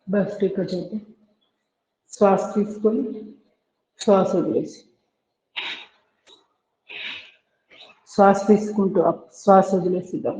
భస్త్రిక చేద్దాం. శ్వాస తీసుకొని శ్వాస వదిలేసి, శ్వాస తీసుకుంటూ శ్వాస వదిలేసిద్దాం.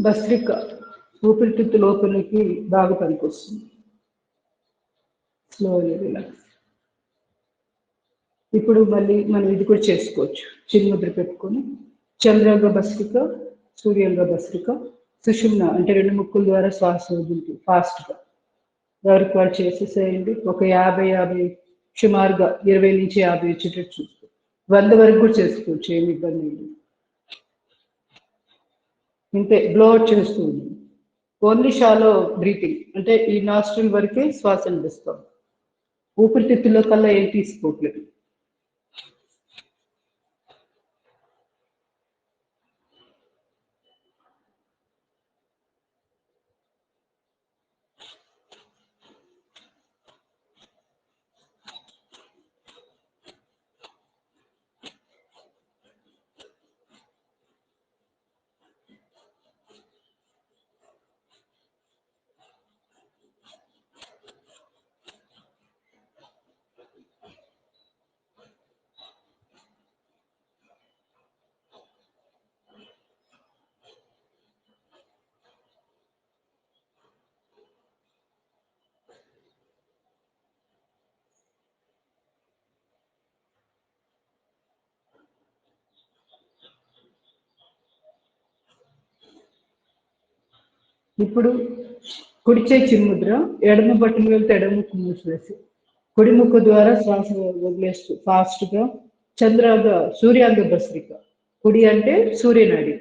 భస్త్రిక ఊపిరితిత్తు లోపలికి బాగా పనికొస్తుంది. Slowly relax. ఇప్పుడు మళ్ళీ మనం ఇది కూడా చేసుకోవచ్చు. చిన్ముద్ర పెట్టుకొని చంద్రాంగ భస్త్రిక, సూర్యాంగ భస్త్రిక, సుషుమ్న అంటే 2 ముక్కుల ద్వారా శ్వాస వదులుతూ ఫాస్ట్గా ఎవరికి వాళ్ళు చేసేసేయండి. ఒక 50 సుమారుగా 20 నుంచి 50 వచ్చేటట్టు చూసుకో. 100 వరకు కూడా చేసుకోవచ్చు, ఏమి ఇబ్బంది లేదు. ఇంతే, బ్లో అవుట్ చేస్తూ ఉంది. ఓన్లీ షాలో బ్రీతింగ్ అంటే ఈ నాస్ట్రిల్ వరకే శ్వాస నిలుస్తాం. ఊపిరితిత్తులో కల్లా ఏం తీసుకోవట్లేదు. ఇప్పుడు కుడి చేయి చిన్ముద్ర, ఎడమ బట్టలు వెళ్తే ఎడమ ముక్కు మూసివేసి కుడి ముక్కు ద్వారా శ్వాస వదిలేస్తూ ఫాస్ట్గా చంద్రాంగ సూర్యాంగ భస్త్రిక. కుడి అంటే సూర్యనాడి,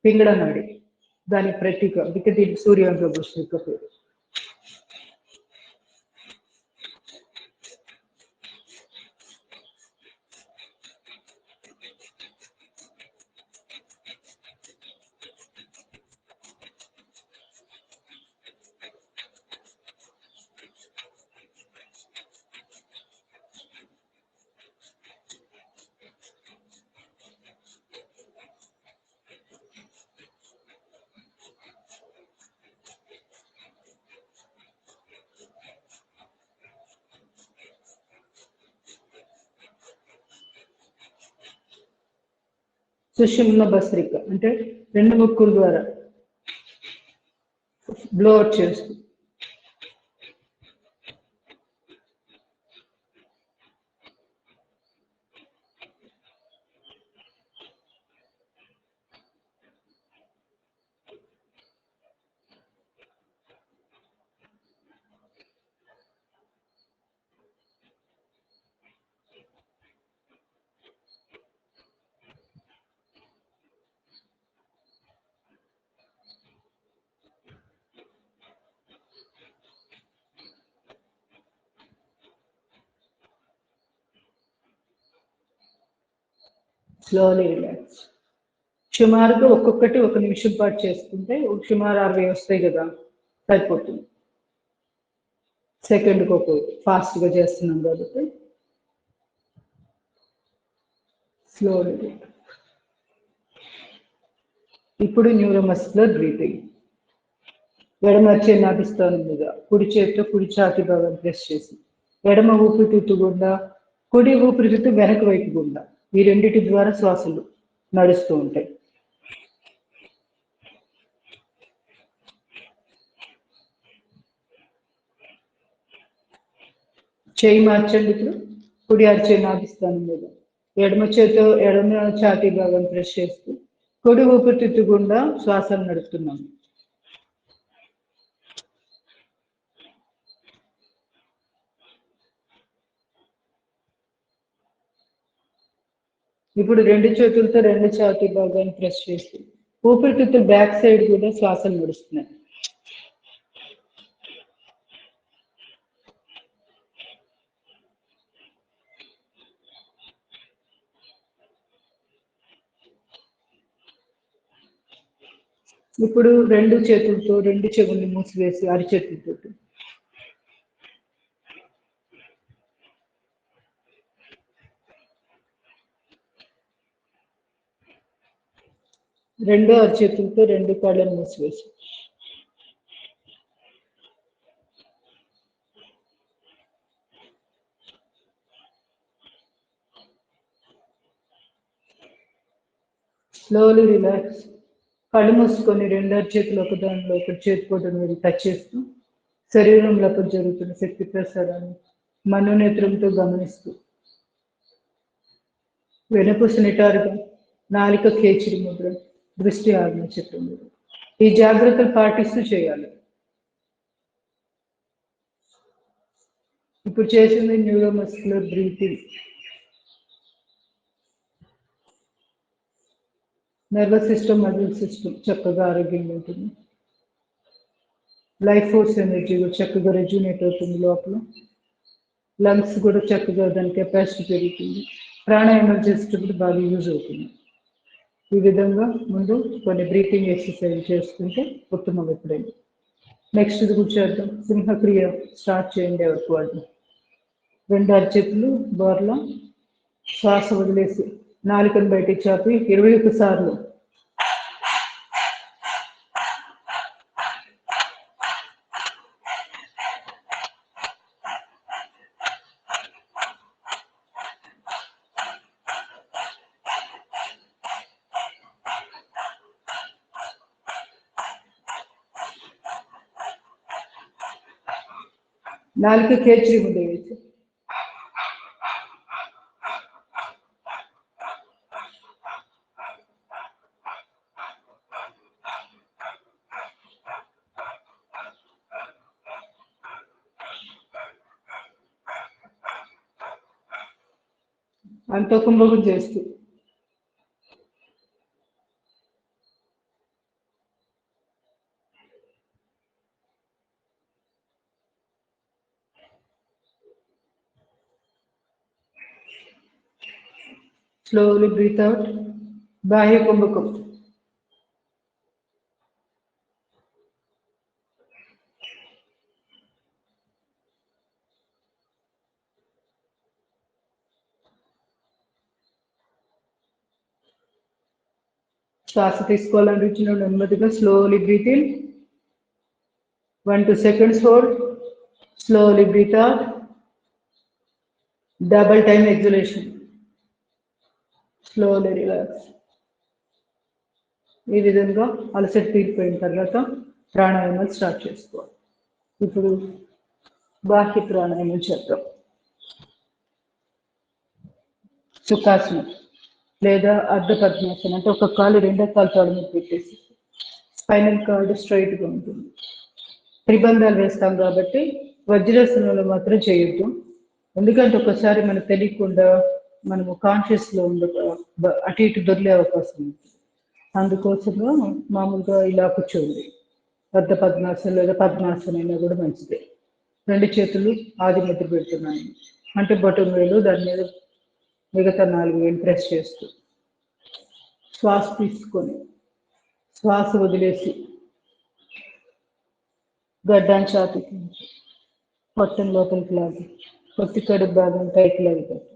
పింగళ నాడి, దాని ప్రతీక. అందుకే దీనికి సూర్యాంగ భస్త్రిక పేరు. సుషుమ్న భస్త్రిక అంటే 2 ముక్కుల ద్వారా బ్లో అవుట్ చేస్తూ స్లోలీ రిలాక్స్. సుమారుగా ఒక్కొక్కటి 1 నిమిషం పాటు చేసుకుంటే సుమారు 60 వస్తాయి కదా, సరిపోతుంది. సెకండ్కి ఒక్కొక్కటి ఫాస్ట్గా చేస్తున్నాం కాబట్టి స్లోలీ. ఇప్పుడు న్యూరోమస్కులర్ బ్రీతింగ్. ఎడమ వచ్చే నాభిస్థానం మీద కుడి చేతితో కుడి ఛాతీ భాగం ప్రెస్ చేసి ఎడమ ఊపిరితిత్తు గుండా కుడి ఊపిరితిత్తు వెనక వైపు గుండా ఈ రెండిటి ద్వారా శ్వాసలు నడుస్తూ ఉంటాయి. చేయి మార్చండి. ఇప్పుడు కుడి అరిచే నాభిస్థానం మీద ఎడమ చేతితో ఎడమ ఛాతీ భాగం ప్రెస్ చేస్తూ కుడి ఊపిరితిత్తు గుండా శ్వాసను నడుపుతున్నాము. ఇప్పుడు 2 చేతులతో 2 ఛాతీ భాగాన్ని ప్రెస్ చేసి ఊపిరితిత్తులు బ్యాక్ సైడ్ కూడా శ్వాసలు నడుస్తున్నాయి. ఇప్పుడు రెండు చేతులతో రెండు చెవుల్ని మూసివేసి అరిచేతులతో రెండో అరిచేతులతో రెండు కాళ్ళను మూసివేసి స్లోలీ రిలాక్స్. కళ్ళు మూసుకొని రెండు అరిచేతులు ఒకదానిలో ఒకటి చేతిపోటు మీద టచ్ చేస్తూ శరీరంలో జరుగుతున్న శక్తి ప్రసారాన్ని మనోనేత్రంతో గమనిస్తూ వెనుపూస నిటారుగా, నాలిక కేచిరి ముద్ర, దృష్టి ఆజ్ఞ చక్రం. ఈ జాగ్రత్తలు పాటిస్తూ చేయాలి. ఇప్పుడు చేసింది neuromuscular breathing. Nervous system, muscle system చక్కగా ఆరోగ్యంగా ఉంటుంది. లైఫ్ ఫోర్స్ ఎనర్జీ కూడా చక్కగా రెజ్యూనేట్ అవుతుంది లోపల. లంగ్స్ కూడా చక్కగా దాని కెపాసిటీ పెరుగుతుంది. ప్రాణాయామం చేసేటప్పుడు బాగా యూజ్ అవుతుంది. ఈ విధంగా ముందు కొన్ని బ్రీతింగ్ ఎక్సర్సైజ్ చేసుకుంటే ఉత్తమం ఎప్పుడైనా. నెక్స్ట్ ఇది కూర్చోద్దాం. సింహక్రియ స్టార్ట్ చేయండి. ఎవరికి వాళ్ళు రెండు అరిచేతులు బోర్లా శ్వాస వదిలేసి నాలుకను బయటికి చాపి 21 సార్లు నాలుక కేచిరి ముద్ర వేసి అంత కుంభకం చేస్తూ slowly breathe out. బాహ్య కుంభకం. శ్వాస తీసుకోవాలనిపించిన నెమ్మదిగా slowly breathe in. 1-2 seconds hold. Slowly breathe out. Double time exhalation. Slowly relax. ఈ విధంగా అలసట తీరిపోయిన తర్వాత ప్రాణాయామాలు స్టార్ట్ చేసుకోవాలి. ఇప్పుడు బాహ్య ప్రాణాయామం చేద్దాం. సుఖాసనం లేదా అర్ధ పద్మాసనం అంటే ఒక కాలు రెండో కాలు తోడ మీద పెట్టేసి స్పైనల్ కార్డ్ స్ట్రైట్గా ఉంటుంది. త్రిబంధాలు వేస్తాం కాబట్టి వజ్రాసనంలో మాత్రం చేయొద్దు. ఎందుకంటే ఒకసారి మనకు తెలియకుండా మనము కాన్షియస్లో అటు ఇటు దొరికే అవకాశం ఉంది. అందుకోసంగా మామూలుగా ఇలా కూర్చోండి. అర్ధ పద్మాసనం లేదా పద్మాసనం అయినా కూడా మంచిదే. రెండు చేతులు ఆది ముద్ర పెడుతున్నాను అంటే బొటం వేలు దాని మీద మిగతా 4 వేలు ప్రెస్ చేస్తూ శ్వాస తీసుకొని శ్వాస వదిలేసి గడ్డాన్ని చాతికి పొట్టం లోపలికి లాగి పొత్తి కడుపు భాగం పైకి లాగుతారు.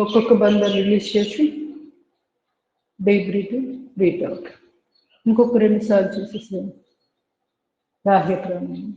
ఒక్కొక్క బంధాన్ని రిలీజ్ చేసి డీప్ బ్రీత్ బ్రీత్ అవుట్. ఇంకొక 2 సార్లు చేసేసాను. బాహ్య ప్రాణాయామం.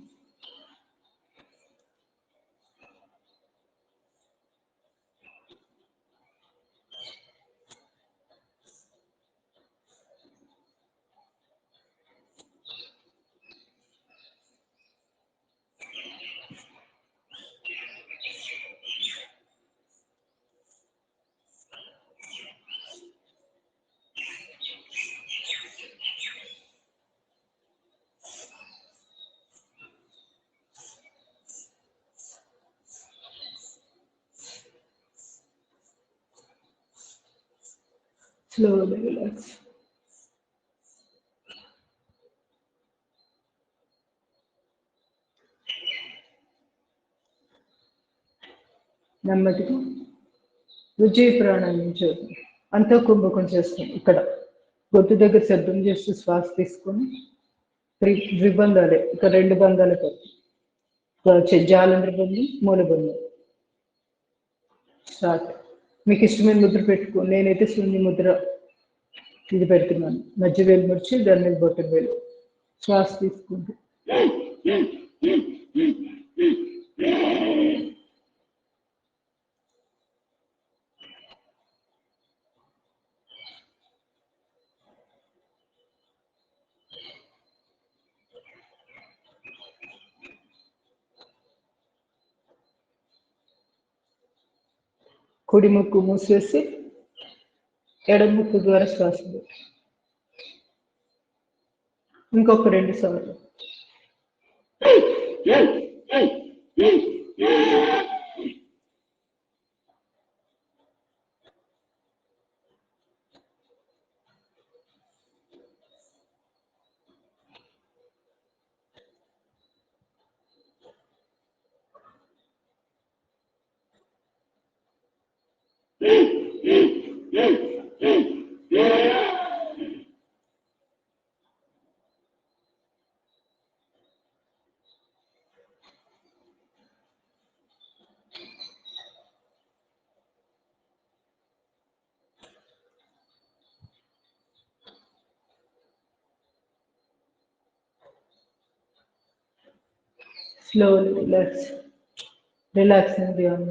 Slowly relax. నెమ్మదిగా విజయ ప్రాణాయామం చేద్దాం. అంతా కుంభకం చేస్తాం. ఇక్కడ గొంతు దగ్గర శబ్దం చేస్తూ శ్వాస తీసుకొని ద్విబంధాలే, ఇక 2 బంధాలు పెడతాం. జాలంధ్ర బంధం, మూల బంధం. స్టార్ట్. మీకు ఇష్టమైన ముద్ర పెట్టుకో. నేనైతే శూన్య ముద్ర ఇది పెడుతున్నాను. మధ్య వేలు ముడిచి దాని మీద బొట్టన వేలు. శ్వాస తీసుకుంటూ కుడి ముక్కు మూసేసి ఎడమ ముక్కు ద్వారా శ్వాస ఇంకొక 2 సార్లు. Slowly relax. Relaxing the arm.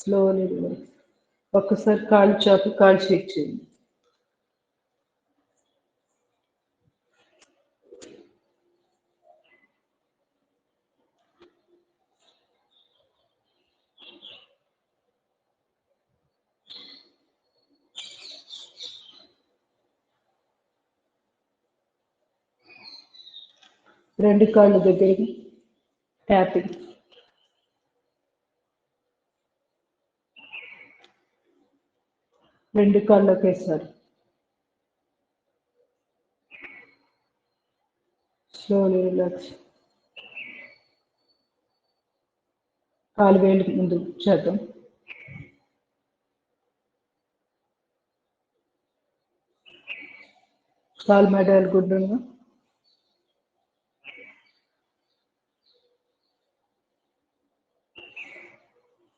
Slowly relax. ఒక్కసారి కాళ్ళు చాపి కాళ్ళు షేక్ చేయండి. రెండు కాళ్ళు దగ్గరికి ట్యాపింగ్. రెండు కాళ్ళు ఒకేసారి. Slowly relax. కాలు వేలు ముందు చేద్దాం. కాలు మెడలు గుండ్రంగా.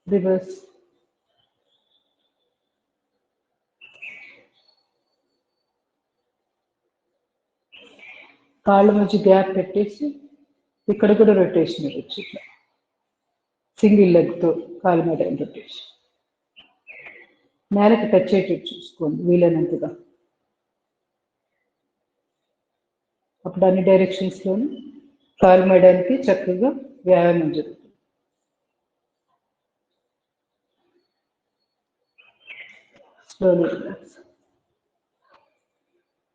రివర్స్. కాళ్ళ మధ్య గ్యాప్ పెట్టేసి ఇక్కడ కూడా రొటేషన్ ఇవ్వచ్చు. ఇట్లా సింగిల్ లెగ్తో కాలు మీద రొటేషన్. నేలకు టచ్ అయ్యేటట్టు చూసుకోండి వీలైనంతగా. అప్పుడు అన్ని డైరెక్షన్స్లోనూ కాలు మేయడానికి చక్కగా వ్యాయామం జరుగుతుంది. Slowly relax.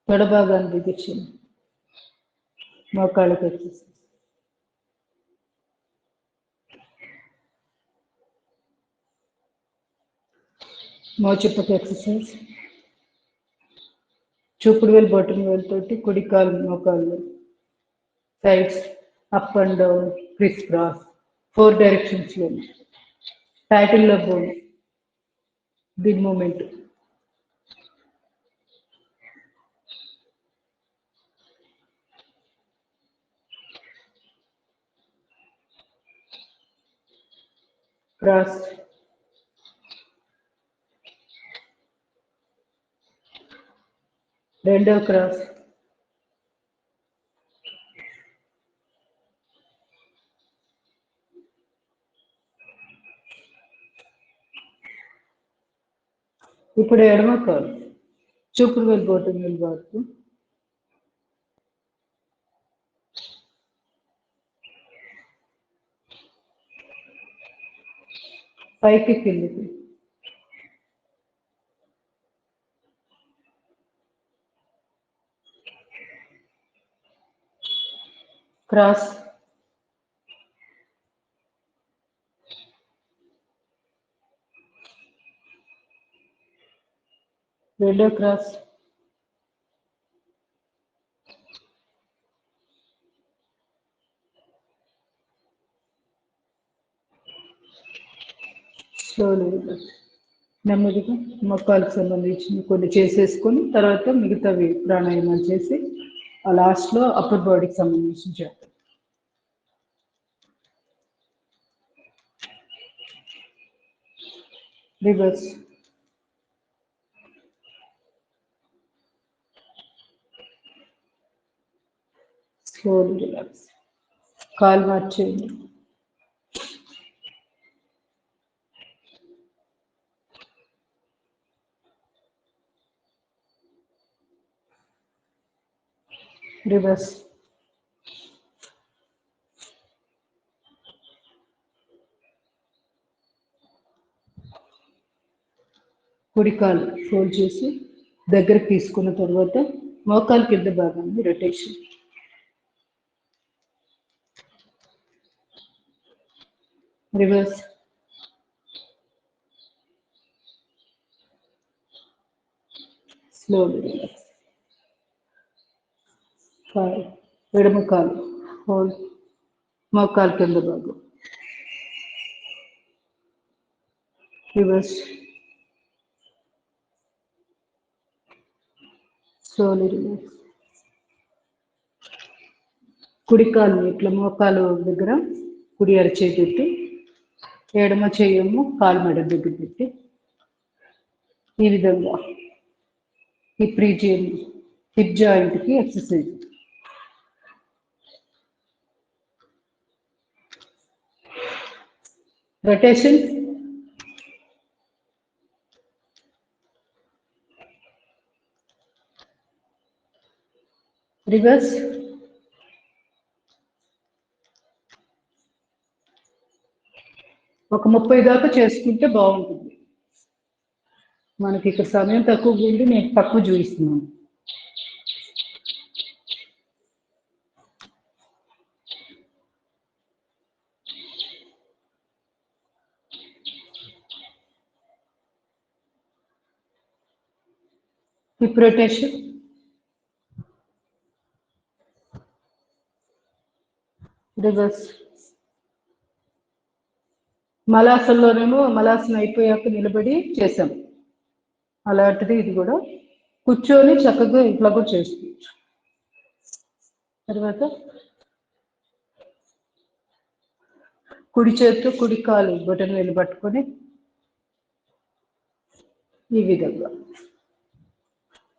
తొడ భాగాన్ని బిగించింది. మోకాళ్ళకి ఎక్సర్సైజ్. మోచిప్పకి ఎక్సర్సైజ్. చూపుడు వేలు బొటన వేలుతోటి కుడి కాలు మోకాళ్ళు sides up and down criss cross 4 డైరెక్షన్స్లో. టైటిల్లో బోన్ బిగ్ మూమెంట్. క్రాస్. రెండో క్రాస్. ఇప్పుడు ఎడమ కాలు చూపుడు వేలు బొటన వేలు వాడుతూ పైకి కిందికి. క్రాస్, రెండో క్రాస్, స్లోలీ నెమ్మదిగా మొక్కలకు సంబంధించిన కొన్ని చేసేసుకొని తర్వాత మిగతావి ప్రాణాయామాలు చేసి ఆ లాస్ట్లో అప్పర్ బాడీకి సంబంధించిన చేద్దాం. రివర్స్, స్లోలీ రిలాక్స్, కాలు మార్చేయండి. రివర్స్, కుడి కాలు ఫోల్డ్ చేసి దగ్గరకు తీసుకున్న తర్వాత మోకాలు కింద భాగాన్ని రొటేషన్. రివర్స్, స్లోలీ రిలాక్స్, కాలు ఎడమ కాలు ఫోల్డ్, మోకాలు కింద భాగం. రివర్స్, స్లోలీ రిలాక్స్, కుడి కాలు ఇట్లా మోకాలు దగ్గర కుడి అరచేయి పెట్టి ఎడమ చేయము కాలు మెడ దగ్గర పెట్టి ఈ విధంగా హిప్ రీజియన్, హిప్ జాయింట్కి ఎక్సర్సైజ్. రొటేషన్, రివర్స్, ఒక 30 దాకా చేసుకుంటే బాగుంటుంది. మనకి ఇక్కడ సమయం తక్కువగా ఉండి నేను తక్కువ చూపిస్తున్నాను. Hip rotation, reverse. మలాసనలోనేమో మలాసన అయిపోయాక నిలబడి చేసాం, అలాంటిది ఇది కూడా కూర్చొని చక్కగా ఇట్లా కూడా చేసుకోవచ్చు. తర్వాత కుడి చేతితో కుడి కాలు బొటన వేలు పట్టుకొని ఈ విధంగా,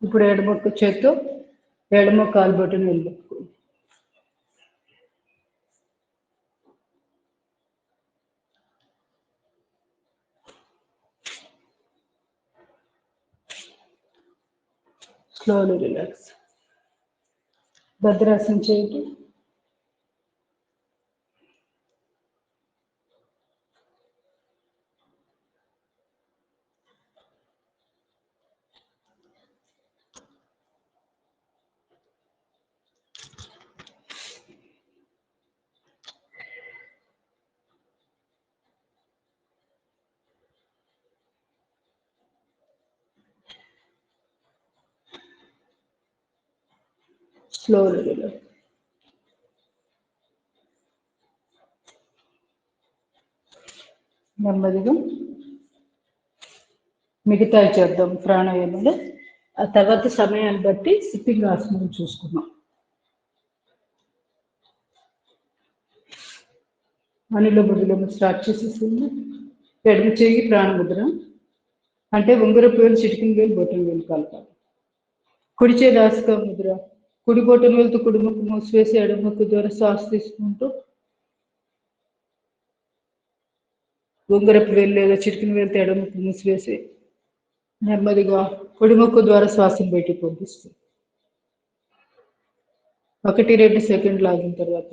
ఇప్పుడు ఎడమ చేతితో ఎడమ కాలు బొటన వేలు పట్టుకోండి. స్లోలీ రిలాక్స్, భద్రాసనం చేయండి. స్లోలీ రిలాక్స్, నెమ్మదిగా మిగతా చేద్దాం ప్రాణాయామాలు. ఆ తర్వాత సమయాన్ని బట్టి సిట్టింగ్ ఆసనం చూసుకున్నాం. అనులోమ విలోమ స్టార్ట్ చేసేసింది. ఎడమ చేయి ప్రాణముద్ర అంటే ఉంగరపు వేలు చిటికిన వేలు బొటన వేలు కలపాలి. కుడి చేయి నాసికా ముద్ర, కుడి బొటన వేలుతో కుడి ముక్కు మూసివేసి ఎడమ ముక్కు ద్వారా శ్వాస తీసుకుంటూ ఉంగరపు వేలు లేదా చిటికిన వేలుతో ఎడమ ముక్కు మూసివేసి నెమ్మదిగా కుడి ముక్కు ద్వారా శ్వాసను బయటికి పంపిస్తుంది. 1-2 సెకండ్లు ఆగిన తర్వాత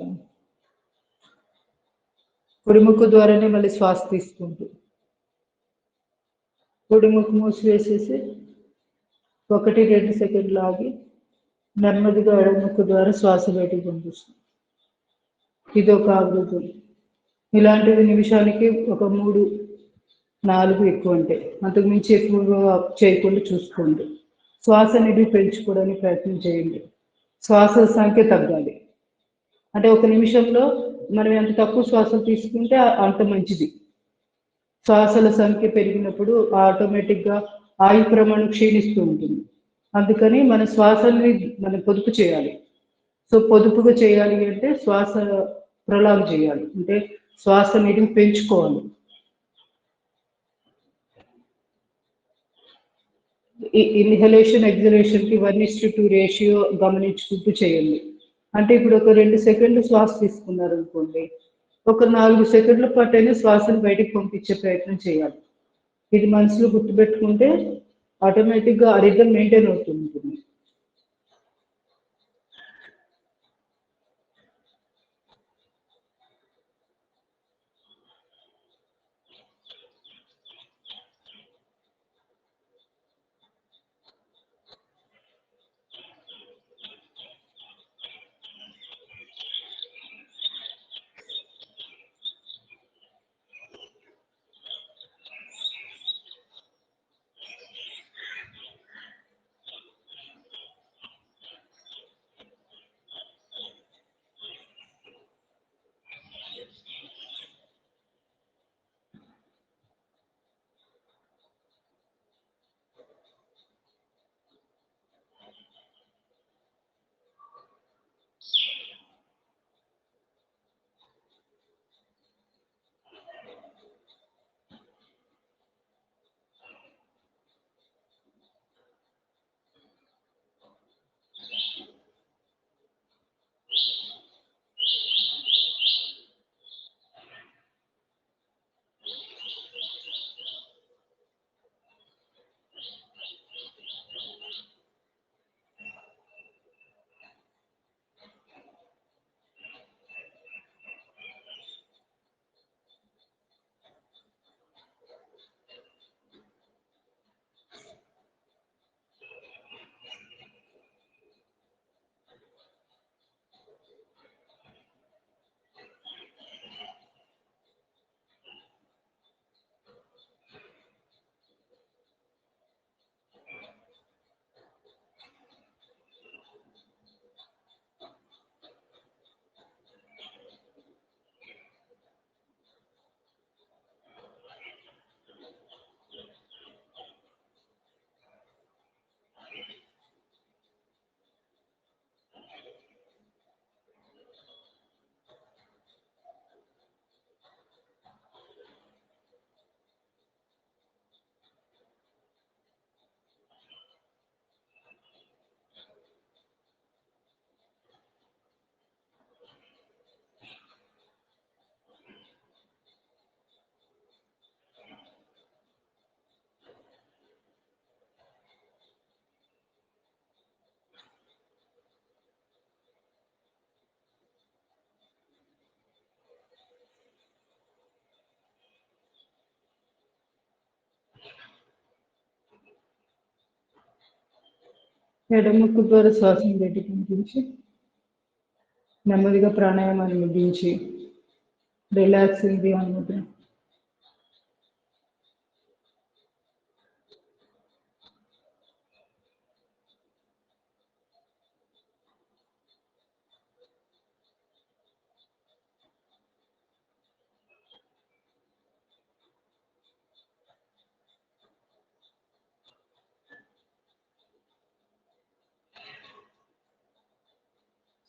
కుడి ముక్కు ద్వారానే మళ్ళీ శ్వాస తీసుకుంటూ కుడి ముక్కు మూసివేసేసి 1-2 సెకండ్లు ఆగి నెమ్మదిగా ఎడమ ముక్కు ద్వారా శ్వాస బయటికి పంపిస్తుంది. ఇది ఒక ఆవృతం. ఇలాంటివి నిమిషానికి ఒక 3-4 ఎక్కువ, అంటే అంతకు మించి ఎక్కువగా చేయకుండా చూసుకోండి. శ్వాస అనేది పెంచుకోవడానికి ప్రయత్నం చేయండి. శ్వాస సంఖ్య తగ్గాలి. అంటే ఒక నిమిషంలో మనం ఎంత తక్కువ శ్వాసలు తీసుకుంటే అంత మంచిది. శ్వాసల సంఖ్య పెరిగినప్పుడు ఆటోమేటిక్గా ఆయు ప్రమాణం క్షీణిస్తూ ఉంటుంది. అందుకని మన శ్వాసల్ని మనం పొదుపు చేయాలి. సో పొదుపుగా చేయాలి అంటే శ్వాస ప్రలాంగ్ చేయాలి, అంటే శ్వాస అనేది పెంచుకోవాలి. ఇన్హలేషన్ ఎగ్జలేషన్కి 1:2 రేషియో గమనించుకుంటూ చేయండి. అంటే ఇప్పుడు ఒక 2 సెకండ్లు శ్వాస తీసుకున్నారు అనుకోండి, ఒక 4 సెకండ్ల పాటైనా శ్వాసను బయటకు పంపించే ప్రయత్నం చేయాలి. ఇది మనసులో గుర్తుపెట్టుకుంటే ఆటోమేటిక్గా ఆ రిథమ్ మెయింటైన్ అవుతుంది. ఎడముక్కు ద్వారా శ్వాసను బయటికి పంపించి నెమ్మదిగా ప్రాణాయామాన్ని ముగించి రిలాక్సింగ్ ది అనుమతి.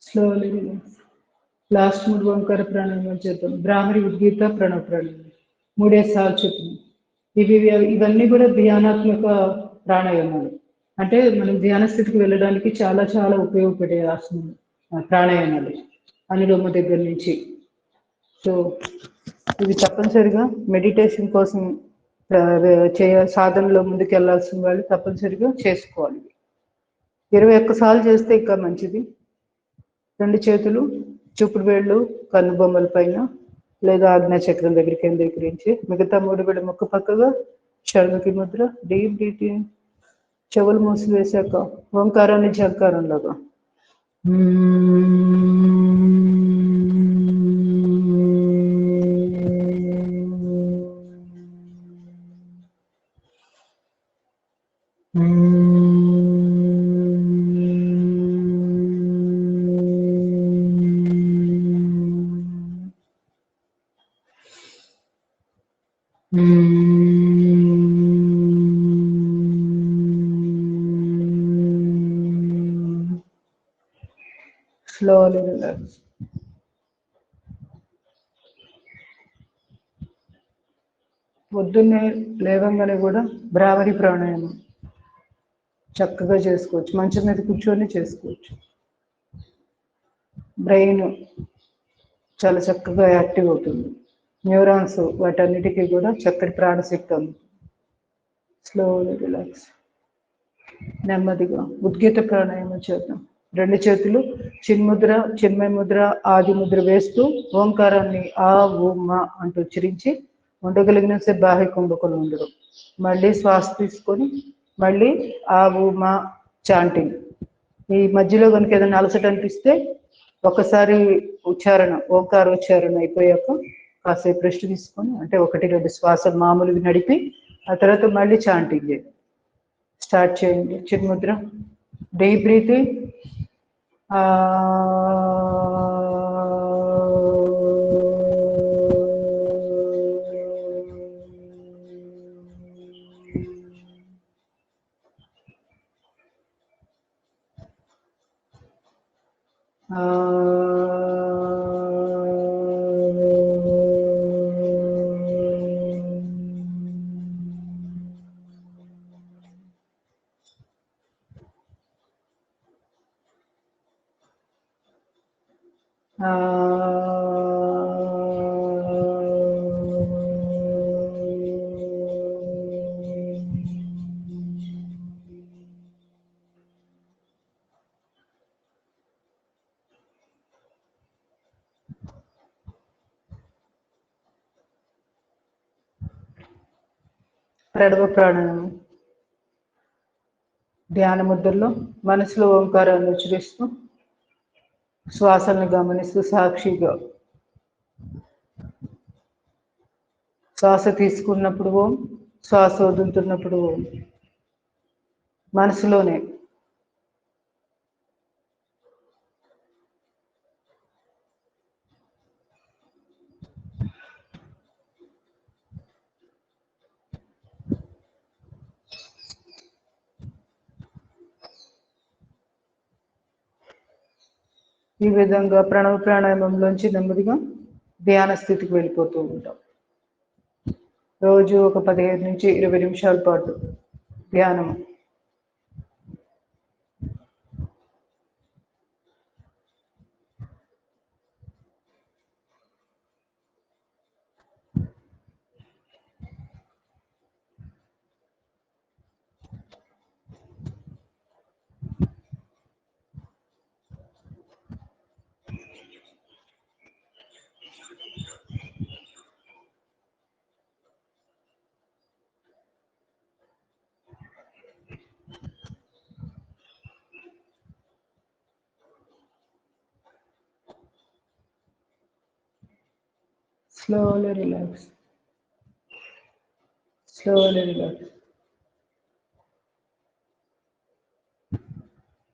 Slowly relax. లాస్ట్ 3 ఓంకార ప్రాణాయామాలు చేద్దాం. భ్రామరి, ఉద్గీత, ప్రణవ ప్రాణాయామం 3 సార్లు చెప్పిన ఇవన్నీ కూడా ధ్యానాత్మక ప్రాణాయామాలు. అంటే మనం ధ్యాన స్థితికి వెళ్ళడానికి చాలా చాలా ఉపయోగపడే ఆసనాలు, ప్రాణాయామాలు, అనులోమ దగ్గర నుంచి. సో ఇవి తప్పనిసరిగా మెడిటేషన్ కోసం సాధనలో ముందుకు వెళ్ళాల్సిన వాళ్ళు తప్పనిసరిగా చేసుకోవాలి. 21 సార్లు చేస్తే ఇంకా మంచిది. 2 చేతులు చూపుడు వేళ్ళు కన్నుబొమ్మల పైన లేదా ఆజ్ఞాచక్రం దగ్గర కేంద్రీకరించి, మిగతా 3 వేళ్ళు ముక్కు పక్కగా షణ్ముఖి ముద్ర. Deep breathing. చెవులు మూసివేశాక ఓంకారాన్ని ఝంకారంలాగా Slowly relax. పొద్దున్నే లేవంగానే కూడా భ్రామరి ప్రాణాయామం చక్కగా చేసుకోవచ్చు, మంచం మీద కూర్చొని చేసుకోవచ్చు. బ్రెయిన్ చాలా చక్కగా యాక్టివ్ అవుతుంది, న్యూరాన్స్ వాటన్నిటికీ కూడా చక్కటి ప్రాణశక్తి అందుతుంది. Slowly relax. నెమ్మదిగా ఉద్గీత ప్రాణాయామం చేద్దాం. రెండు చేతులు చిన్ముద్ర, చిన్మయ ముద్ర, ఆది ముద్ర వేస్తూ ఓంకారాన్ని ఆ ఓ మా అంటూ ఉచ్చరించి ఉండగలిగిన సేపు బాహ్య కుంభకులు ఉండడం. మళ్ళీ శ్వాస తీసుకొని మళ్ళీ ఆ ఓ మా చాంటింగ్. ఈ మధ్యలో కనుక ఏదైనా అలసట అనిపిస్తే ఒకసారి ఉచ్చారణ, ఓంకారోచ్చారణ అయిపోయాక కాసేపు రెస్ట్ తీసుకొని, అంటే 1-2 శ్వాసలు మామూలుగా నడిపి ఆ తర్వాత మళ్ళీ చాంటింగ్ చేయండి. స్టార్ట్ చేయండి. చిన్ముద్ర, డీప్ బ్రీతింగ్. ప్రణవ ప్రాణాయామం. ధ్యాన ముద్రలో మనసులో ఓంకారాన్ని ఉచ్చరిస్తూ శ్వాసలను గమనిస్తూ సాక్షిగా శ్వాస తీసుకున్నప్పుడు ఓం, శ్వాస వదులుతున్నప్పుడు ఓం. మనసులోనే ఈ విధంగా ప్రణవ ప్రాణాయామంలోంచి నెమ్మదిగా ధ్యాన స్థితికి వెళ్ళిపోతూ ఉంటాం. రోజు ఒక 15 నుంచి 20 నిమిషాల పాటు ధ్యానం. Slowly relax. Slowly relax.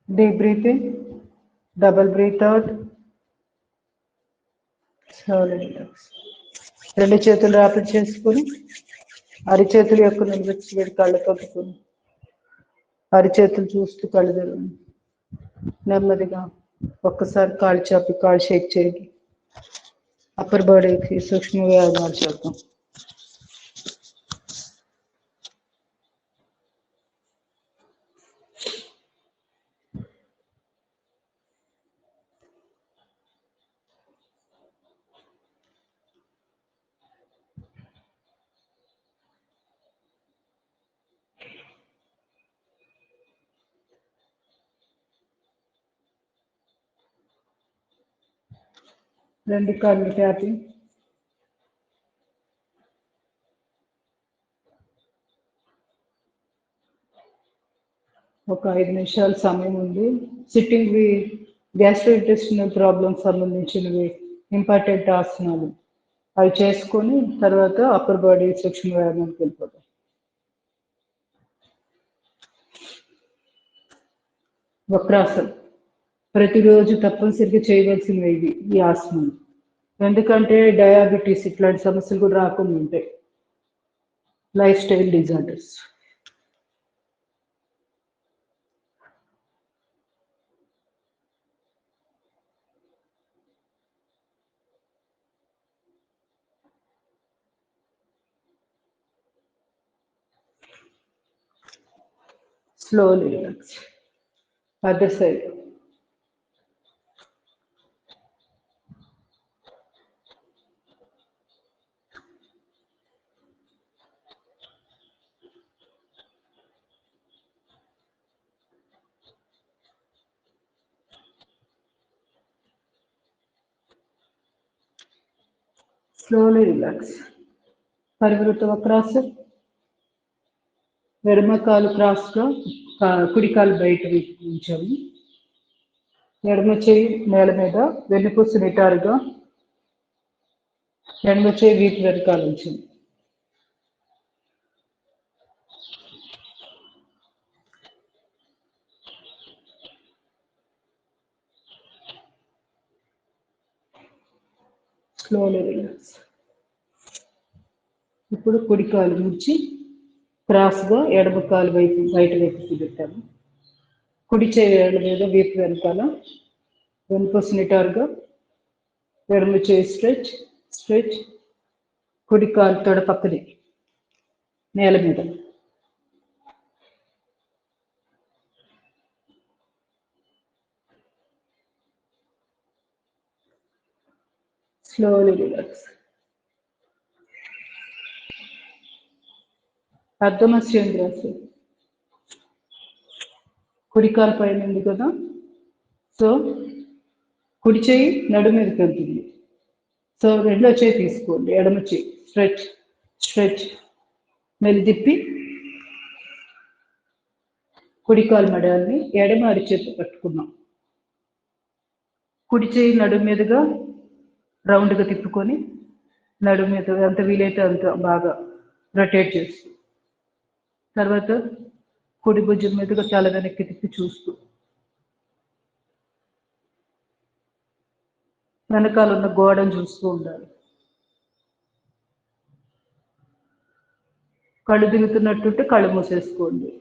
Deep breathing. Double breathe out. Slowly relax. రెండు చేతులు రాపిడి చేసుకొని అరిచేతులు యొక్క నిలబెట్టి కళ్ళు కప్పుకొని అరిచేతులు చూస్తూ కళ్ళు తెరవండి. నెమ్మదిగా ఒక్కసారి కాళ్ళు చాపి కాళ్ళు షేక్ చేయండి. అప్పర్ బాడీకి సూక్ష్మ వ్యాయామాలు చేద్దాం. రెండు కాళ్ళు ట్యాపింగ్. ఒక 5 నిమిషాల సమయం ఉంది. సిట్టింగ్ గ్యాస్ట్రోఇంటెస్టినల్ ప్రాబ్లమ్ సంబంధించినవి ఇంపార్టెంట్ ఆసనాలు అవి చేసుకొని తర్వాత అప్పర్ బాడీ సూక్ష్మ వ్యాయామానికి వెళ్ళిపోతాం. వక్రాసనం ప్రతిరోజు తప్పనిసరిగా చేయవలసినవి ఇవి ఈ ఆసనం. ఎందుకంటే డయాబెటీస్ ఇట్లాంటి సమస్యలు కూడా రాకుండా ఉంటాయి. Life style disorders. Slowly relax. Other side. Slowly relax. పరివృత వక్రాసన్. ఎడమ కాలు క్రాస్గా, కుడి కాలు బయట ఉంచాము. ఎడమ చేయి నేల మీద, వెన్నుపూస నిటారుగా, ఎడమ చేయి వీపు వెనకాల ఉంచాము. Slowly relax. ఇప్పుడు కుడి కాలు ముడిచి క్రాస్గా ఎడమ కాలు వైపు బయట వైపు పెట్టాము. కుడి చేయి ఏళ్ళ మీద వీపు వెనకాల, వెనుపూస నిటారుగా, ఎడమ చేయి స్ట్రెచ్ స్ట్రెచ్. కుడి కాలు తొడ పక్కది నేల మీద. Slowly relax. అర్ధమస్యేంద్రాసనం. కుడి కాలు పైన ఉంది కదా, సో కుడి చేయి నడు మీదకి వెళ్తుంది. సో రెండో చేయి తీసుకోండి, ఎడమ చేయి స్ట్రెచ్ స్ట్రెచ్. మెల్లి తిప్పి కుడి కాలు మడాల్ని ఎడమ అరిచేతి పట్టుకున్నాం. కుడి చేయి నడు మీదుగా రౌండ్గా తిప్పుకొని నడు మీద ఎంత వీలైతే అంత బాగా రొటేట్ చేస్తూ, తర్వాత కుడి భుజం మీదుగా తల వెనక్కి తిప్పి చూస్తూ, వెనకాల ఉన్న గోడను చూస్తూ ఉండాలి. కళ్ళు దిగుతున్నట్టుంటే కళ్ళు మూసేసుకోండి.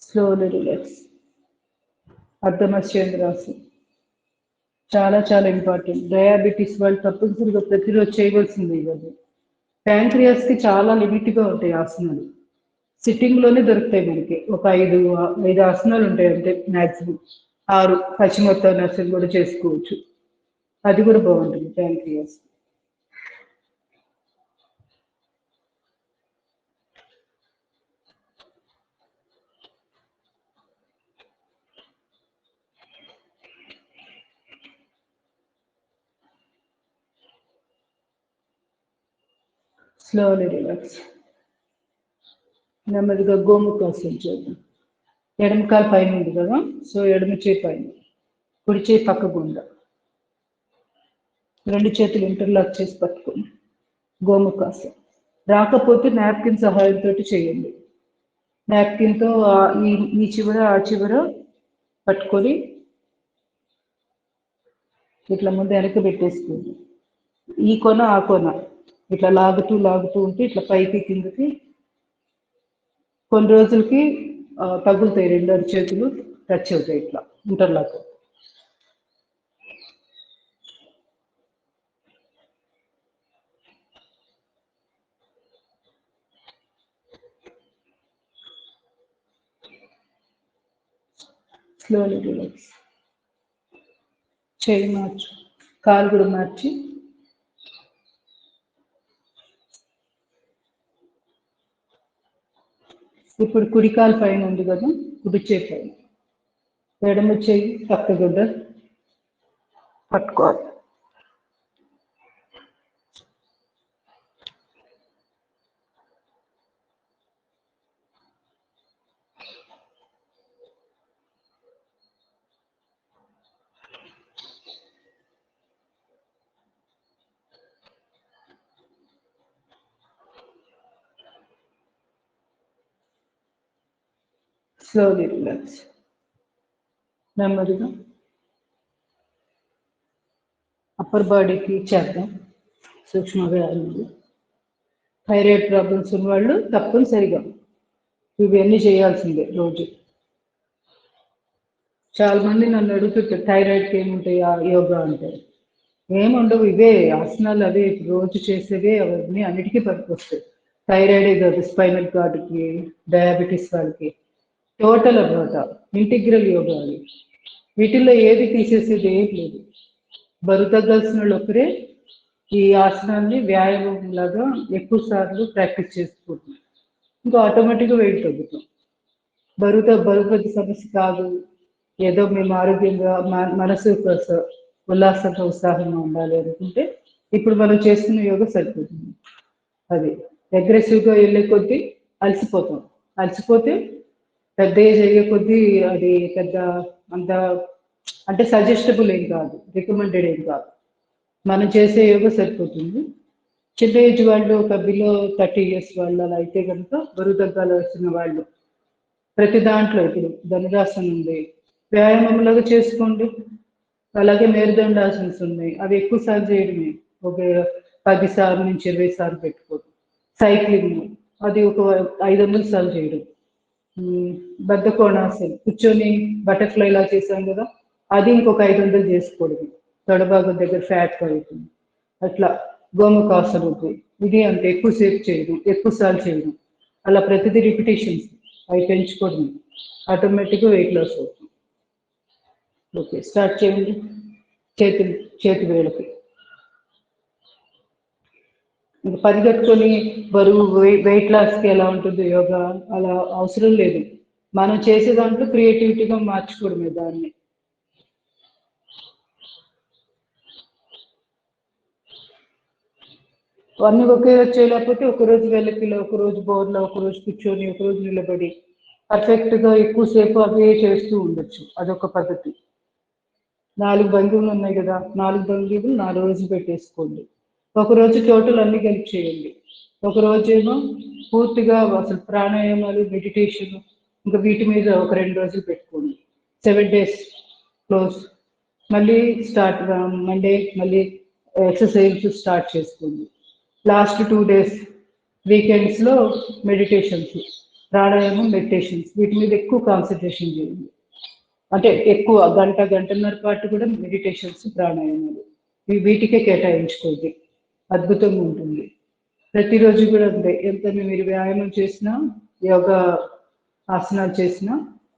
Slowly relax. అర్ధమస్యేంద్రాసనం చాలా చాలా ఇంపార్టెంట్. డయాబెటీస్ వాళ్ళు తప్పనిసరిగా ప్రతిరోజు చేయవలసింది ఇవన్నీ. ప్యాంక్రియాస్కి చాలా లిమిట్గా ఉంటాయి ఆసనాలు. సిట్టింగ్లోనే దొరుకుతాయి మనకి. ఒక ఐదు ఆసనాలు ఉంటాయి అంటే మ్యాక్సిమం 6 పశ్చిమోత్తానాసనం కూడా చేసుకోవచ్చు. అది కూడా బాగుంటుంది ప్యాంక్రియాస్. Slowly relax. నెమ్మదిగా గోముఖాసనం చేద్దాం. ఎడమ కాలు పైన ఉంది కదా, సో ఎడమ చేయి పైన, కుడి చేయి పక్క గుండా, రెండు చేతులు ఇంటర్లాక్ చేసి పట్టుకోండి. గోముఖాసనం. రాకపోతే నాప్కిన్ సహాయంతో చేయండి. నాప్కిన్తో ఈ చివర ఆ చివర పట్టుకొని ఇట్లా ముందు వెనక్కి పెట్టేసుకోండి. ఈ కొన ఆ కొన ఇట్లా లాగుతూ లాగుతూ ఉంటే ఇట్లా పైకి కిందకి కొన్ని రోజులకి తగులుతాయి. రెండు చేతులు టచ్ అవుతాయి ఇట్లా ఇంటర్లాక్. Slowly relax. చేయి మార్చు, కాలు కూడా మార్చి ఇప్పుడు కుడి కాలు పైన ఉంది కదా, కుడి చేయి పైన, ఎడమ చేయి పక్క గుడ్డ పట్టుకోవాలి. Slowly relax. నెమ్మదిగా అప్పర్ బాడీకి చేద్దాం సూక్ష్మ వ్యాయామాలు. థైరాయిడ్ ప్రాబ్లమ్స్ ఉన్న వాళ్ళు తప్పనిసరిగా ఇవన్నీ చేయాల్సిందే రోజు. చాలా మంది నన్ను అడుగుతుంటారు థైరాయిడ్కి ఏముంటాయి యోగా అంటే. ఏముండవు, ఇవే ఆసనాలు, అవే రోజు చేసేవే, అవన్నీ అన్నిటికీ పనికొస్తాయి. థైరాయిడ్ కాదు, స్పైనల్ కార్డ్కి, డయాబెటీస్ వాళ్ళకి, టోటల్ అనమాట, ఇంటిగ్రల్ యోగా అది. వీటిల్లో ఏది తీసేసేది ఏం లేదు. బరువు తగ్గాల్సిన వాళ్ళు ఒకరే ఈ ఆసనాన్ని వ్యాయామం లాగా ఎక్కువ సార్లు ప్రాక్టీస్ చేసుకుంటున్నాం. ఇంకా ఆటోమేటిక్గా వెయిట్ తగ్గుతాం. బరువు పెద్ద సమస్య కాదు, ఏదో మేము ఆరోగ్యంగా మనసు ఉల్లాసంగా ఉత్సాహంగా ఉండాలి అనుకుంటే ఇప్పుడు మనం చేస్తున్న యోగా సరిపోతుంది. అది అగ్రెసివ్గా వెళ్ళే కొద్దీ అలసిపోతాం. అలసిపోతే పెద్ద ఏజ్ అయ్యే కొద్దీ అది పెద్ద అంత అంటే సజెస్టబుల్ ఏం కాదు, రికమెండెడ్ ఏం కాదు. మనం చేసే యోగా సరిపోతుంది. చిన్న ఏజ్ వాళ్ళు, ఒక బిలో 30 years వాళ్ళు అలా అయితే కనుక బరువు తగ్గాల్సిన వాళ్ళు ప్రతి దాంట్లో ఇప్పుడు ధనురాసనం ఉంది, వ్యాయామంలాగా చేసుకోండి. అలాగే మేరుదండాసనస్ ఉన్నాయి, అవి ఎక్కువ సార్లు చేయడమే. ఒక 10 సార్లు నుంచి 20 సార్లు పెట్టుకోవడం. సైక్లింగ్ అది ఒక 500 సార్లు చేయడం. బద్ధకోణాసనం కూర్చొని బటర్ఫ్లై ఇలా చేసాం కదా, అది ఇంకొక 500 చేసుకోవడం. తొడభాగం దగ్గర ఫ్యాట్ అవుతుంది. అట్లా గోముఖాసనం ఇది అంతే, ఎక్కువసేపు చేయడం, ఎక్కువ సార్లు చేయడం. అలా ప్రతిదీ రిపిటేషన్స్ అవి పెంచుకోవడం, ఆటోమేటిక్గా వెయిట్ లాస్ అవుతుంది. ఓకే, స్టార్ట్ చేయండి. చేతి వేళ్ళకి ఇంకా పరిగెత్తుకొని బరువు వెయిట్ లాస్కి ఎలా ఉంటుంది యోగా, అలా అవసరం లేదు. మనం చేసే దాంట్లో క్రియేటివిటీగా మార్చుకోవడమే దాన్ని. అన్ని ఒకే రోజు చేయలేకపోతే ఒకరోజు వెళ్ళకిలో, ఒకరోజు బోర్లో, ఒకరోజు కూర్చొని, ఒకరోజు నిలబడి పర్ఫెక్ట్గా ఎక్కువసేపు అవే చేస్తూ ఉండొచ్చు. అదొక పద్ధతి. 4 భంగిమలు ఉన్నాయి కదా, 4 భంగిమలు 4 రోజులు పెట్టేసుకోండి. ఒకరోజు టోటల్ అన్ని కలిపి చేయండి. ఒకరోజు ఏమో పూర్తిగా అసలు ప్రాణాయామాలు, మెడిటేషన్, ఇంకా వీటి మీద ఒక 2 రోజులు పెట్టుకోండి. 7 days క్లోజ్. మళ్ళీ స్టార్ట్ మండే మళ్ళీ ఎక్సర్సైజ్ స్టార్ట్ చేసుకోండి. లాస్ట్ 2 days వీకెండ్స్లో మెడిటేషన్స్, ప్రాణాయామం, మెడిటేషన్స్, వీటి మీద ఎక్కువ కాన్సన్ట్రేషన్ చేయండి. అంటే ఎక్కువ గంటన్నర పాటు కూడా మెడిటేషన్స్, ప్రాణాయామాలు వీటికే కేటాయించుకోండి. అద్భుతంగా ఉంటుంది. ప్రతిరోజు కూడా అంతే, ఎంత మీరు వ్యాయామం చేసినా, యోగా ఆసనాలు చేసినా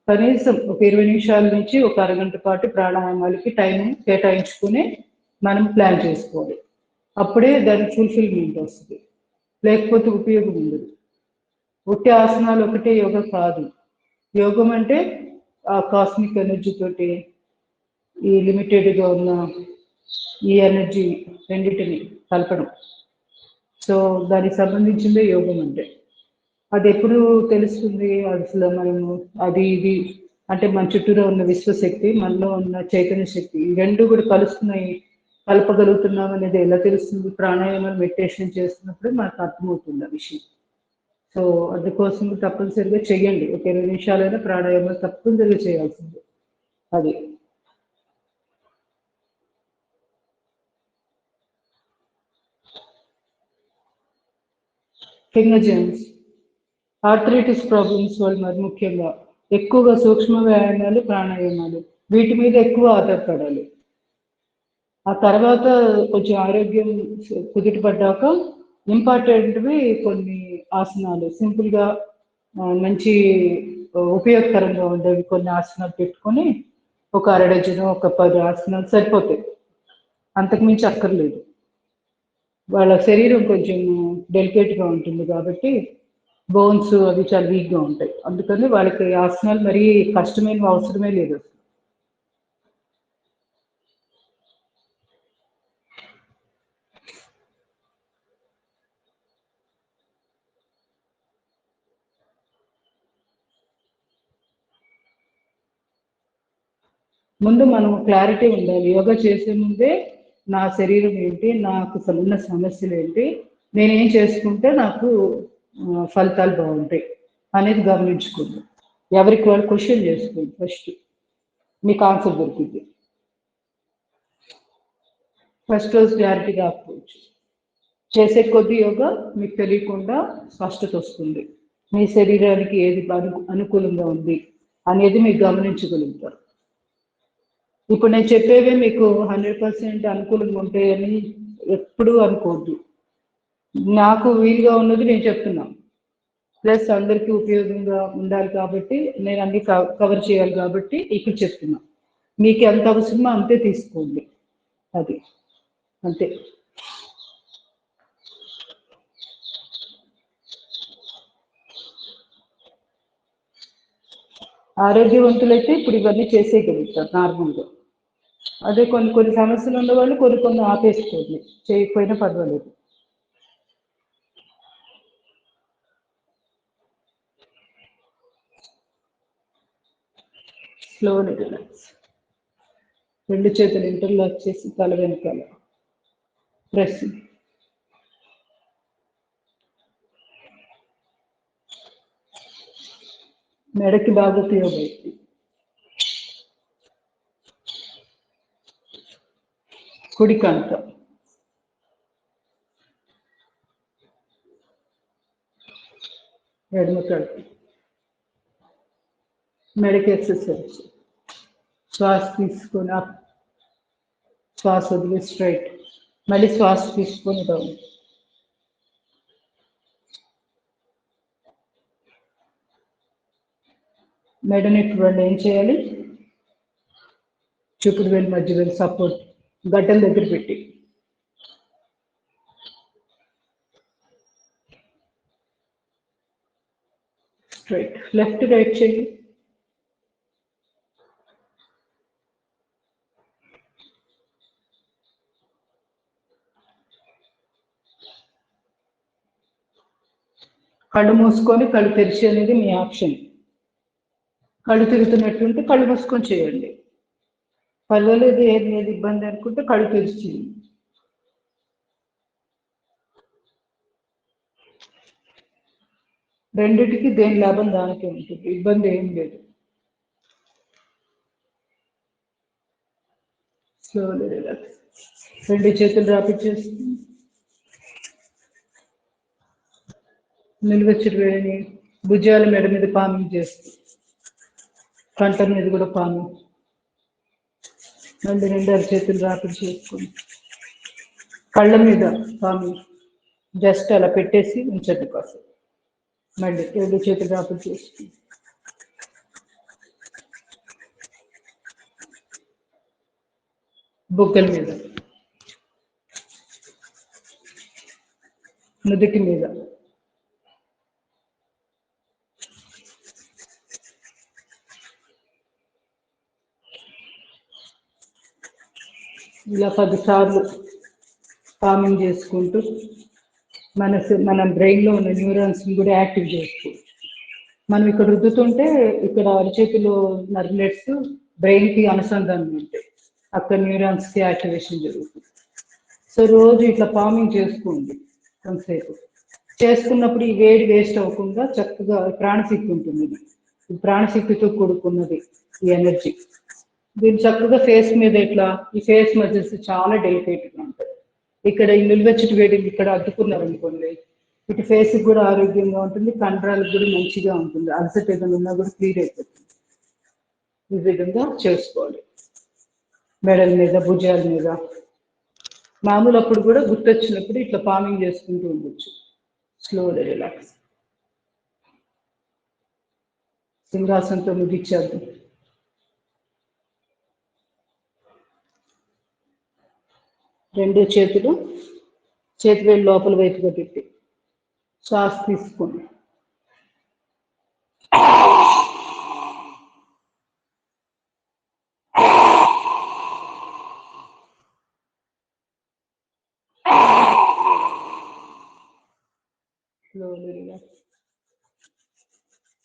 కనీసం ఒక 20 నిమిషాల నుంచి ఒక అరగంట పాటు ప్రాణాయామాలకి టైం కేటాయించుకుని మనం ప్లాన్ చేసుకోవాలి. అప్పుడే దానికి ఫుల్ఫిల్మెంట్ వస్తుంది, లేకపోతే ఉపయోగం ఉండదు. ఒట్టి ఆసనాలు ఒకటే యోగా కాదు. యోగం అంటే ఆ కాస్మిక్ ఎనర్జీ తోటి ఈ లిమిటెడ్గా ఉన్న ఈ ఎనర్జీ రెండింటిని కలపడం. సో దానికి సంబంధించిందే యోగం అంటే. అది ఎప్పుడు తెలుస్తుంది అసలు మనము, అది ఇది అంటే మన చుట్టూలో ఉన్న విశ్వశక్తి, మనలో ఉన్న చైతన్య శక్తి, ఈ రెండు కూడా కలపగలుగుతున్నాం అనేది ఎలా తెలుస్తుంది? ప్రాణాయామం, మెడిటేషన్ చేస్తున్నప్పుడు మనకు అర్థమవుతుంది ఆ విషయం. సో అందుకోసం తప్పనిసరిగా చెయ్యండి. ఒక 20 నిమిషాలైనా ప్రాణాయామం తప్పనిసరిగా చేయాల్సింది. అది ఫింగర్ జెమ్స్, ఆర్థరైటిస్ ప్రాబ్లమ్స్ వాళ్ళు మరి ముఖ్యంగా ఎక్కువగా సూక్ష్మ వ్యాయామాలు, ప్రాణాయామాలు వీటి మీద ఎక్కువ ఆధారపడాలి. ఆ తర్వాత కొంచెం ఆరోగ్యం కుదుటపడ్డాక ఇంపార్టెంట్వి కొన్ని ఆసనాలు, సింపుల్గా మంచి ఉపయోగకరంగా ఉండేవి కొన్ని ఆసనాలు పెట్టుకొని ఒక 1/2 డజను, ఒక 10 ఆసనాలు సరిపోతాయి. అంతకుమించి అక్కర్లేదు. వాళ్ళ శరీరం కొంచెం డెలికేట్గా ఉంటుంది కాబట్టి బోన్స్ అవి చాలా వీక్గా ఉంటాయి. అందుకని వాళ్ళకి ఆసనాలు మరీ కష్టమైన అవసరమే లేదు. ముందు మనం క్లారిటీ ఉండాలి. యోగా చేసే ముందే నా శరీరం ఏంటి, నాకు ఉన్న సమస్యలు ఏంటి, నేనేం చేసుకుంటే నాకు ఫలితాలు బాగుంటాయి అనేది గమనించుకుంది. ఎవరికి వాళ్ళు క్వశ్చన్ చేసుకోండి ఫస్ట్, మీకు ఆన్సర్ దొరికింది. ఫస్ట్ రోజు క్లారిటీ రాకపోవచ్చు, చేసే కొద్ది యోగా మీకు తెలియకుండా స్పష్టత వస్తుంది. మీ శరీరానికి ఏది అనుకూలంగా ఉంది అనేది మీరు గమనించగలుగుతారు. ఇప్పుడు నేను చెప్పేవి మీకు 100% అనుకూలంగా ఉంటాయని ఎప్పుడూ అనుకోవద్దు. నాకు వీలుగా ఉన్నది నేను చెప్తున్నాను, ప్లస్ అందరికీ ఉపయోగంగా ఉండాలి కాబట్టి నేను అన్ని కవర్ చేయాలి కాబట్టి ఇక్కడ చెప్తున్నా. మీకు ఎంత అవసరమో అంతే తీసుకోండి, అది అంతే. ఆరోగ్యవంతులైతే ఇప్పుడు ఇవన్నీ చేసేయగలుగుతారు నార్మల్గా. అదే కొన్ని సమస్యలు ఉన్నవాళ్ళు కొన్ని ఆపేసుకోండి, చేయకపోయినా పర్వాలేదు. Slowly relax. రెండు చేతులు ఇంటర్లాక్ చేసి తల వెనకాల ప్రెస్. మెడకి బాగా ఉపయోగపడుతుంది. కుడి కంట, ఎడమ కడుపు. మెడకి ఎక్సర్సైజ్. శ్వాస తీసుకొని అప్, శ్వాస వదిలి స్ట్రైట్, మళ్ళీ శ్వాస తీసుకొని డౌన్. మెడనెట్ వాళ్ళు ఏం చేయాలి, చూపుడు వేలు మధ్య వేలు సపోర్ట్ గడ్డల దగ్గర పెట్టి స్ట్రైట్. లెఫ్ట్ రైట్ చేయండి. కళ్ళు మూసుకొని కళ్ళు తెరిచి అనేది మీ ఆప్షన్. కళ్ళు తిరుగుతున్నట్టుంటే కళ్ళు మూసుకొని చేయండి, పర్వాలేదు. ఏది ఇబ్బంది అనుకుంటే కళ్ళు తెరిచి. రెండిటికి దేని లాభం దానికి ఉంటుంది, ఇబ్బంది ఏం లేదు. Slowly relax. రెండు చేతులు రాపిచ్చేస్తుంది. నిలువెచ్చటి వేడిని భుజాల మెడ మీద పామింగ్ చేస్తుంది, కంట మీద కూడా పామింగ్. మళ్ళీ రెండు చేతులు రాపిడి చేసుకుని కళ్ళ మీద పామింగ్ జస్ట్ అలా పెట్టేసి ఉంచండి కాసేపు. మళ్ళీ రెండు చేతులు రాపిడి చేసుకుని బుగ్గల మీద, నుదుటి మీద, ఇలా 10 సార్లు కామింగ్ చేసుకుంటూ మన బ్రెయిన్లో ఉన్న న్యూరాన్స్ని కూడా యాక్టివ్ చేసుకోవచ్చు. మనం ఇక్కడ రుద్దుతుంటే ఇక్కడ అరచేతిలో నర్వ్లెట్స్ బ్రెయిన్కి అనుసంధానం ఉంటాయి, అక్కడ న్యూరాన్స్కి యాక్టివేషన్ జరుగుతుంది. సో రోజు ఇట్లా పామింగ్ చేసుకోండి కొంతసేపు. చేసుకున్నప్పుడు ఈ వేడి వేస్ట్ అవ్వకుండా చక్కగా ప్రాణశక్తి ఉంటుంది, ఈ ప్రాణశక్తితో కూడుకున్నది ఈ ఎనర్జీ. దీన్ని చక్కగా ఫేస్ మీద ఇట్లా, ఈ ఫేస్ మజిల్స్ చాలా డెలికేట్గా ఉంటాయి. ఇక్కడ ఈ నిల్వెచ్చటి వేడిని ఇక్కడ అడ్డుకున్నారు అనుకోండి, ఇటు ఫేస్ కూడా ఆరోగ్యంగా ఉంటుంది, కండరాలకు కూడా మంచిగా ఉంటుంది, అలసట ఏదైనా ఉన్నా కూడా క్లియర్ అయిపోతుంది. ఈ విధంగా చేసుకోవాలి. మెడల మీద, భుజాల మీద. మామూలు అప్పుడు కూడా గుర్తొచ్చినప్పుడు ఇట్లా పామింగ్ చేసుకుంటూ ఉండొచ్చు. Slowly relax. సింహాసనంతో ముగించేద్దాం. రెండు చేతులు చేతి వేలు లోపల వైపుగా పెట్టి శ్వాస తీసుకోండి. Slowly relax.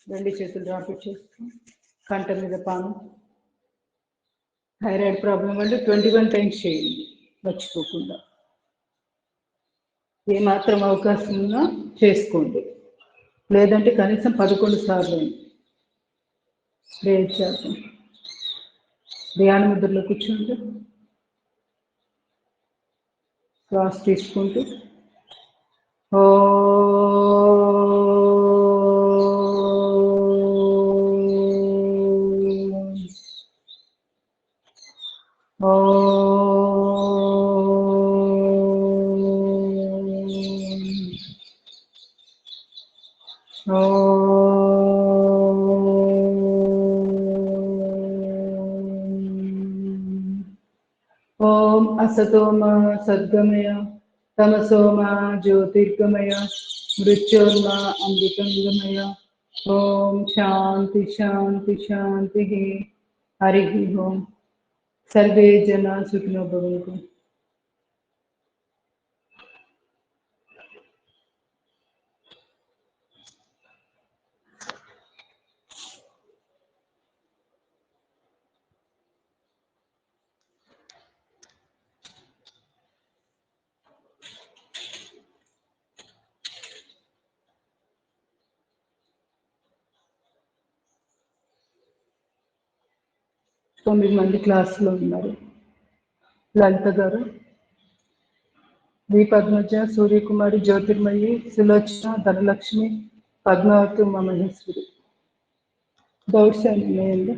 రెండు చేతులు డ్రాప్ చేసుకుని కంట మీద పాము. థైరాయిడ్ ప్రాబ్లం వల్ల 21 టైమ్స్ చేయండి మర్చిపోకుండా. ఏమాత్రం అవకాశం ఉన్నా చేసుకోండి, లేదంటే కనీసం 11 సార్లు. ప్రేయర్ చేద్దాం. ధ్యాన ముద్రలో కూర్చుంటూ శ్వాస తీసుకుంటూ ఓం असतो मा सद्गमय तमसो मा ज्योतिर्गमय मृत्योर्मा अमृतंगमय ओम शांति शांति शांति हरि ओम सर्वे जना सुखिनो भवन्तु. తొమ్మిది మంది క్లాసులో ఉన్నారు. లలిత గారు, వి పద్మజ, సూర్యకుమారి, జ్యోతిర్మయి, సులోచన, ధనలక్ష్మి, పద్మావతి, ఉమా మహేశ్వరి. డౌట్స్ ఏమన్నాయండి?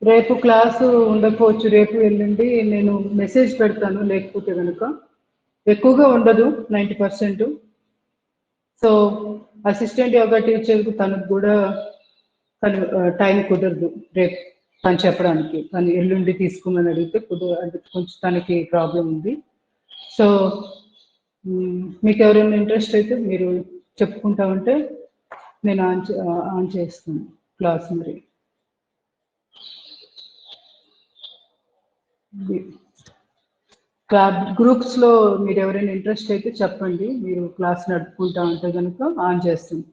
రేపు క్లాసు ఉండకపోవచ్చు, రేపు వెళ్ళండి, నేను మెసేజ్ పెడతాను. లేకపోతే కనుక ఎక్కువగా ఉండదు, 90%. సో అసిస్టెంట్ యోగా టీచర్కు తనకు కూడా టైం కుదరదు రేపు తను చెప్పడానికి. తను ఎల్లుండి తీసుకోమని అడిగితే అంటే కొంచెం తనకి ప్రాబ్లం ఉంది. సో మీకు ఎవరైనా ఇంట్రెస్ట్ అయితే మీరు చెప్పుకుంటా ఉంటే నేను ఆన్ చేస్తాను క్లాస్. మరి గ్రూప్స్లో మీరు ఎవరైనా ఇంట్రెస్ట్ అయితే చెప్పండి. మీరు క్లాస్ నడుపుకుంటా ఉంటే కనుక ఆన్ చేస్తాను.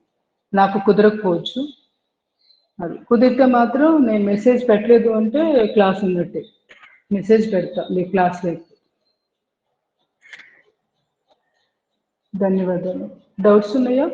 నాకు కుదరకపోవచ్చు, అది కుదిరితే మాత్రం నేను మెసేజ్ పెట్టలేదు అంటే క్లాస్ ఉన్నట్టే. మెసేజ్ పెడతా మీ క్లాస్లో. ధన్యవాదాలు. డౌట్స్ ఉన్నాయా?